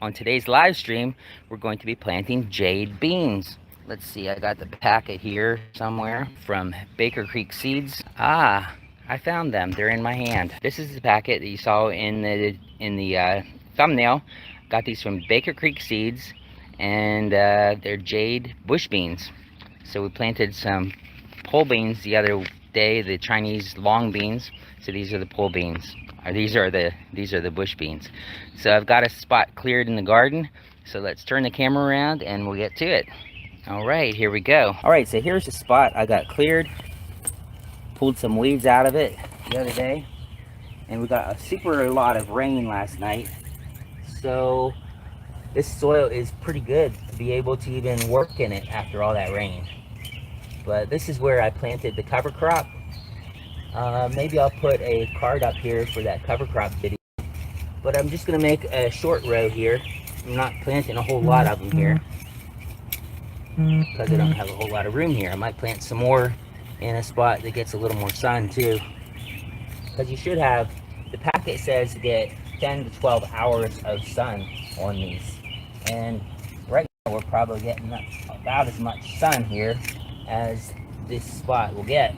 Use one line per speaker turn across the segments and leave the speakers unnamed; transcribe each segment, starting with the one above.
On today's live stream, we're going to be planting jade beans. Let's see, I got the packet here somewhere from Baker Creek Seeds. I found them. They're in my hand. This is the packet that you saw in the thumbnail. Got these from Baker Creek Seeds, and they're jade bush beans. So we planted some pole beans the other day, the Chinese long beans. So these are the pole beans. These are the bush beans. So I've got a spot cleared in the garden. So let's turn the camera around and we'll get to it. All right, here we go. All right, so here's the spot I got cleared. Pulled some weeds out of it the other day, and we got a lot of rain last night. So this soil is pretty good to be able to even work in it after all that rain. But this is where I planted the cover crop. Maybe I'll put a card up here for that cover crop video. But I'm just going to make a short row here. I'm not planting a whole lot of them here because I don't have a whole lot of room here. I might plant some more in a spot that gets a little more sun too. Because you should have, the packet says to get 10 to 12 hours of sun on these. And right now we're probably getting about as much sun here as this spot will get.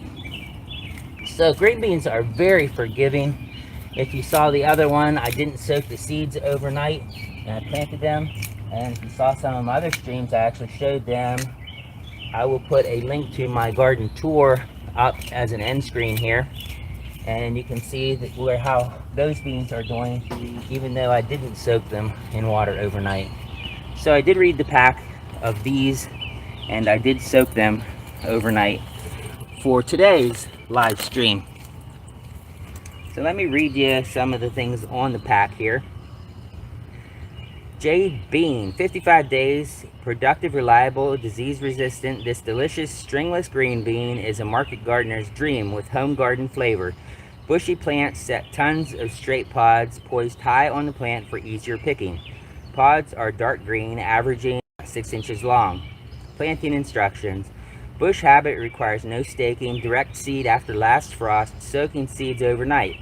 So green beans are very forgiving. If you saw the other one, I didn't soak the seeds overnight and I planted them. And if you saw some of my other streams, I actually showed them. I will put a link to my garden tour up as an end screen here. And you can see that how those beans are doing, even though I didn't soak them in water overnight. So I did read the pack of these, and I did soak them overnight for today's live stream. So let me read you some of the things on the pack here. Jade bean, 55 days, productive, reliable, disease resistant. This delicious stringless green bean is a market gardener's dream with home garden flavor. Bushy plants set tons of straight pods poised high on the plant for easier picking. Pods are dark green, averaging 6 inches long. Planting instructions. Bush habit requires no staking, direct seed after last frost, soaking seeds overnight.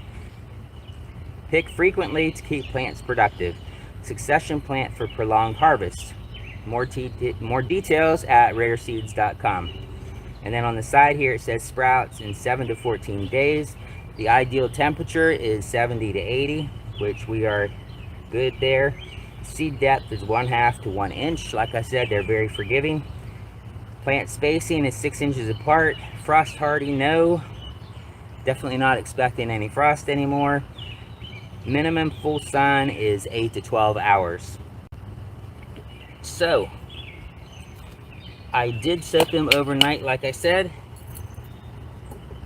Pick frequently to keep plants productive. Succession plant for prolonged harvest. More details at rareseeds.com. And then on the side here it says sprouts in 7 to 14 days. The ideal temperature is 70 to 80, which we are good there. Seed depth is 1/2 to 1 inch. Like I said, they're very forgiving. Plant spacing is 6 inches apart. Frost hardy, no. Definitely not expecting any frost anymore. Minimum full sun is 8 to 12 hours. So, I did soak them overnight, like I said.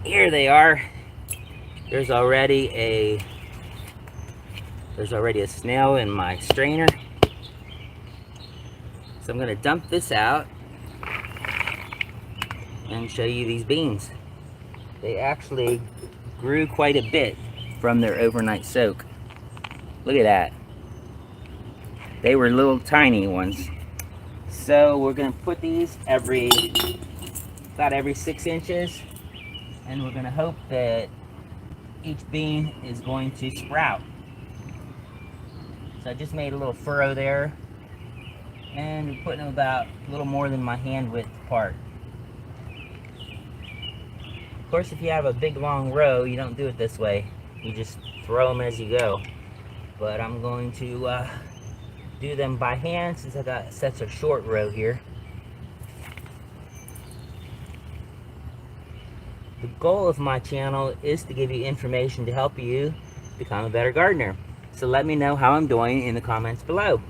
Here they are. There's already a snail in my strainer. So I'm going to dump this out and show you these beans. They actually grew quite a bit from their overnight soak. Look at that. They were little tiny ones. So we're going to put these about every 6 inches, and we're going to hope that each bean is going to sprout. So I just made a little furrow there, and I'm putting them about a little more than my hand width apart. Of course, if you have a big long row, you don't do it this way. You just throw them as you go. But I'm going to do them by hand since I got such a short row here. The goal of my channel is to give you information to help you become a better gardener. So let me know how I'm doing in the comments below.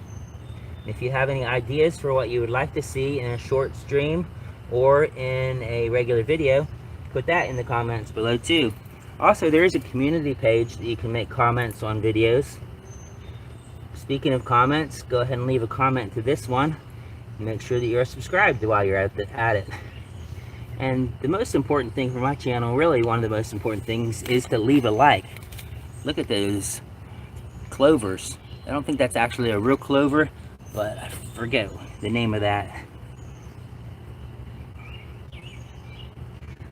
If you have any ideas for what you would like to see in a short stream or in a regular video, put that in the comments below too. Also, there is a community page that you can make comments on videos. Speaking of comments, go ahead and leave a comment to this one. Make sure that you're subscribed while you're at it. And the most important thing for my channel, really one of the most important things, is to leave a like. Look at those clovers. I don't think that's actually a real clover, but I forget the name of that.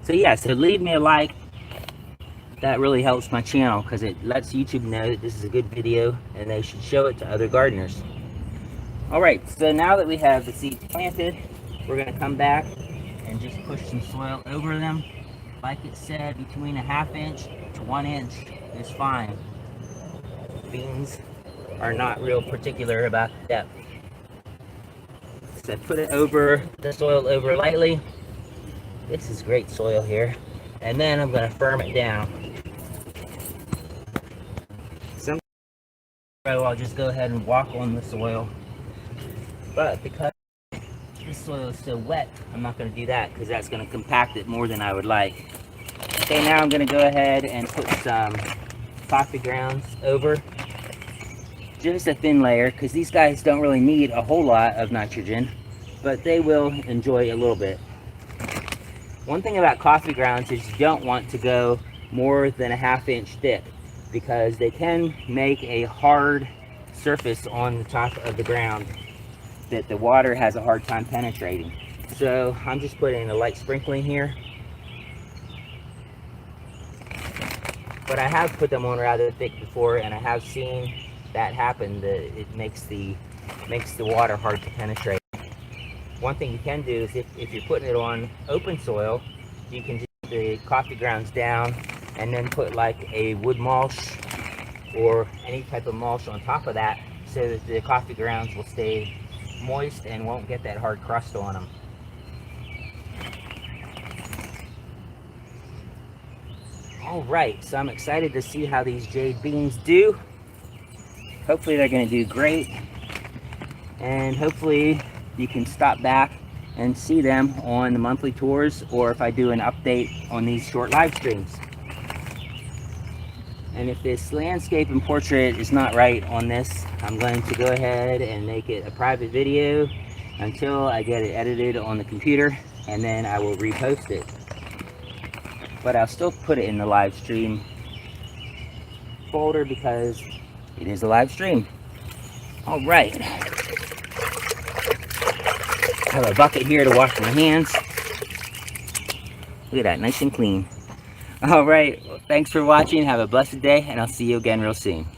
So yeah, so leave me a like. That really helps my channel because it lets YouTube know that this is a good video and they should show it to other gardeners. All right, so now that we have the seeds planted, we're gonna come back and just push some soil over them. Like it said, between a 1/2 inch to 1 inch is fine. Beans are not real particular about the depth. So put it over, the soil over lightly. This is great soil here. And then I'm gonna firm it down. Sometimes I'll just go ahead and walk on the soil. But because this soil is so wet, I'm not gonna do that because that's gonna compact it more than I would like. Okay, now I'm gonna go ahead and put some coffee grounds over. Just a thin layer, because these guys don't really need a whole lot of nitrogen, but they will enjoy a little bit. One thing about coffee grounds is you don't want to go more than a 1/2 inch thick, because they can make a hard surface on the top of the ground that the water has a hard time penetrating. So I'm just putting a light sprinkling here. But I have put them on rather thick before, and I have seen that happen, that it makes the water hard to penetrate. One thing you can do is if you're putting it on open soil, you can just put the coffee grounds down and then put like a wood mulch or any type of mulch on top of that, so that the coffee grounds will stay moist and won't get that hard crust on them. All right, so I'm excited to see how these jade beans do. Hopefully they're gonna do great. And hopefully you can stop back and see them on the monthly tours, or if I do an update on these short live streams. And if this landscape and portrait is not right on this, I'm going to go ahead and make it a private video until I get it edited on the computer, and then I will repost it. But I'll still put it in the live stream folder because it is a live stream. All right. I have a bucket here to wash my hands. Look at that, nice and clean. All right, well, thanks for watching. Have a blessed day, and I'll see you again real soon.